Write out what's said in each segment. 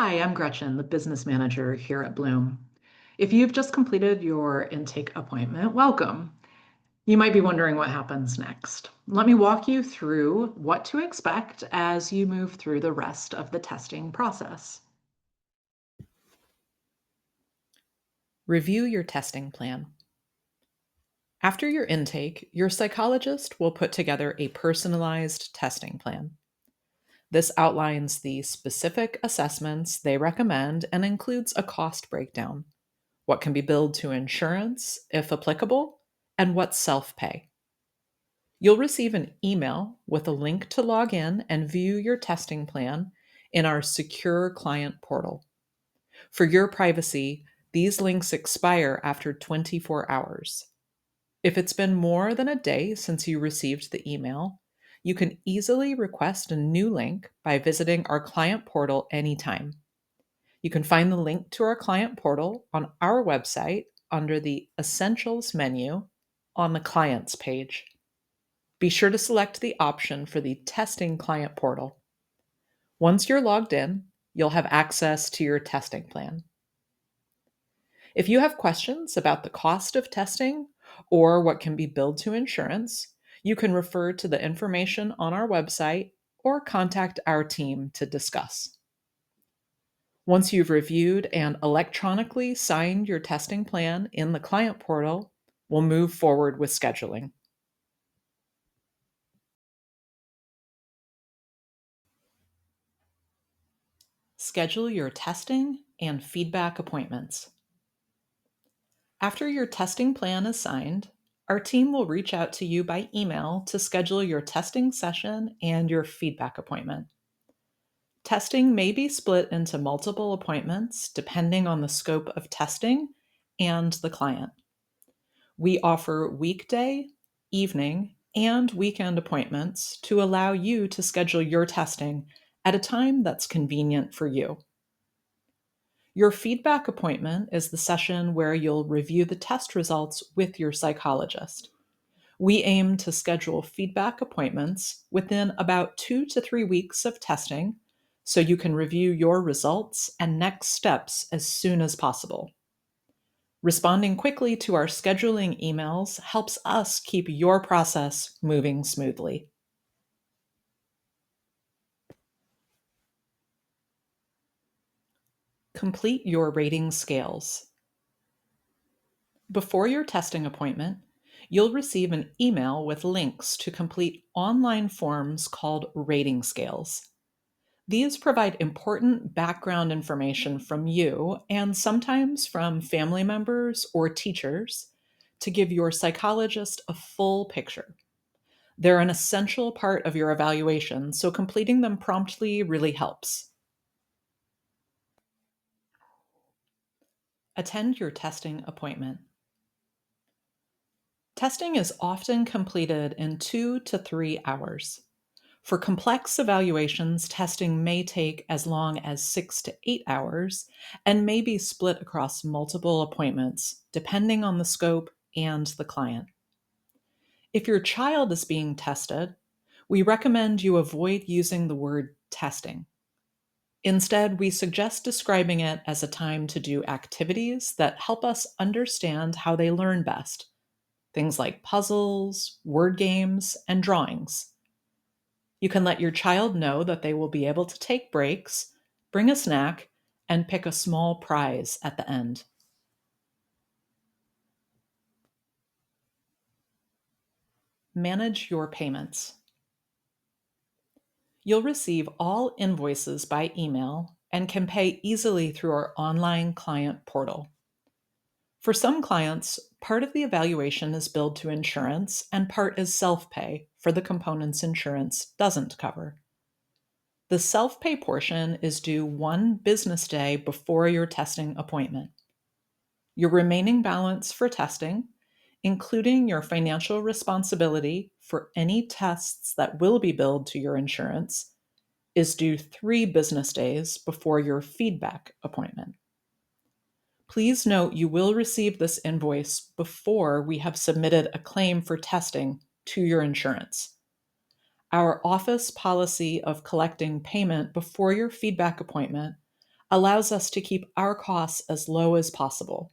Hi, I'm Gretchen, the business manager here at Bloom. If you've just completed your intake appointment, welcome. You might be wondering what happens next. Let me walk you through what to expect as you move through the rest of the testing process. Review your testing plan. After your intake, your psychologist will put together a personalized testing plan. This outlines the specific assessments they recommend and includes a cost breakdown, what can be billed to insurance, if applicable, and what's self pay. You'll receive an email with a link to log in and view your testing plan in our secure client portal. For your privacy, these links expire after 24 hours. If it's been more than a day since you received the email, you can easily request a new link by visiting our client portal anytime. You can find the link to our client portal on our website under the Essentials menu on the Clients page. Be sure to select the option for the Testing Client Portal. Once you're logged in, you'll have access to your testing plan. If you have questions about the cost of testing or what can be billed to insurance, you can refer to the information on our website or contact our team to discuss. Once you've reviewed and electronically signed your testing plan in the client portal, we'll move forward with scheduling. Schedule your testing and feedback appointments. After your testing plan is signed, our team will reach out to you by email to schedule your testing session and your feedback appointment. Testing may be split into multiple appointments depending on the scope of testing and the client. We offer weekday, evening, and weekend appointments to allow you to schedule your testing at a time that's convenient for you. Your feedback appointment is the session where you'll review the test results with your psychologist. We aim to schedule feedback appointments within about 2 to 3 weeks of testing so you can review your results and next steps as soon as possible. Responding quickly to our scheduling emails helps us keep your process moving smoothly. Complete your rating scales. Before your testing appointment, you'll receive an email with links to complete online forms called rating scales. These provide important background information from you and sometimes from family members or teachers to give your psychologist a full picture. They're an essential part of your evaluation, so completing them promptly really helps. Attend your testing appointment. Testing is often completed in 2 to 3 hours. For complex evaluations, testing may take as long as 6 to 8 hours and may be split across multiple appointments, depending on the scope and the client. If your child is being tested, we recommend you avoid using the word testing. Instead, we suggest describing it as a time to do activities that help us understand how they learn best, things like puzzles, word games, and drawings. You can let your child know that they will be able to take breaks, bring a snack, and pick a small prize at the end. Manage your payments. You'll receive all invoices by email and can pay easily through our online client portal. For some clients, part of the evaluation is billed to insurance and part is self pay for the components insurance doesn't cover. The self pay portion is due 1 business day before your testing appointment. Your remaining balance for testing, including your financial responsibility for any tests that will be billed to your insurance, is due 3 business days before your feedback appointment. Please note you will receive this invoice before we have submitted a claim for testing to your insurance. Our office policy of collecting payment before your feedback appointment allows us to keep our costs as low as possible.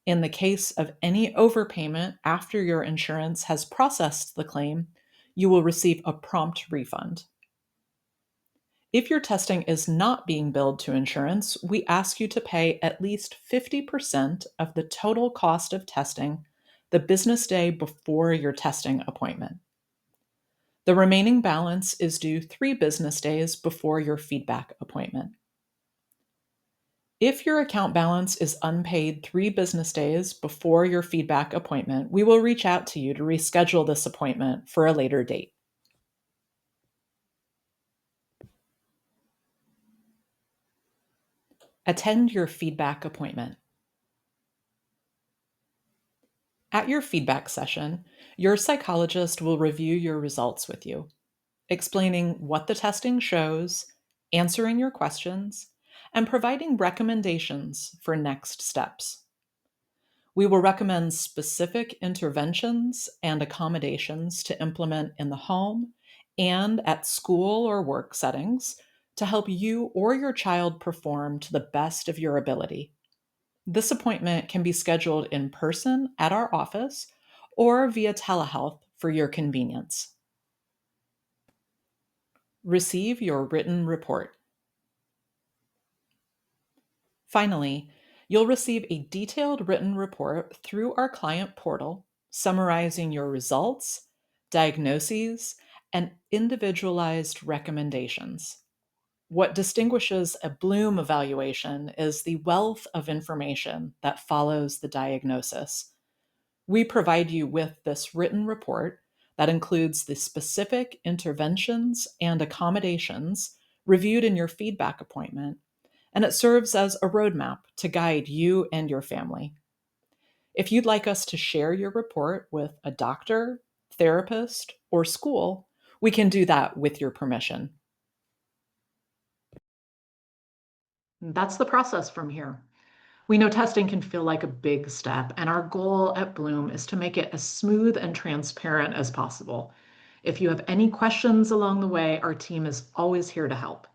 In the case of any overpayment after your insurance has processed the claim, you will receive a prompt refund. If your testing is not being billed to insurance, we ask you to pay at least 50% of the total cost of testing the business day before your testing appointment. The remaining balance is due 3 business days before your feedback appointment. If your account balance is unpaid 3 business days before your feedback appointment, we will reach out to you to reschedule this appointment for a later date. Attend your feedback appointment. At your feedback session, your psychologist will review your results with you, explaining what the testing shows, answering your questions, and providing recommendations for next steps. We will recommend specific interventions and accommodations to implement in the home and at school or work settings to help you or your child perform to the best of your ability. This appointment can be scheduled in person at our office or via telehealth for your convenience. Receive your written report. Finally, you'll receive a detailed written report through our client portal summarizing your results, diagnoses, and individualized recommendations. What distinguishes a Bloom evaluation is the wealth of information that follows the diagnosis. We provide you with this written report that includes the specific interventions and accommodations reviewed in your feedback appointment, and it serves as a roadmap to guide you and your family. If you'd like us to share your report with a doctor, therapist, or school, we can do that with your permission. That's the process from here. We know testing can feel like a big step, and our goal at Bloom is to make it as smooth and transparent as possible. If you have any questions along the way, our team is always here to help.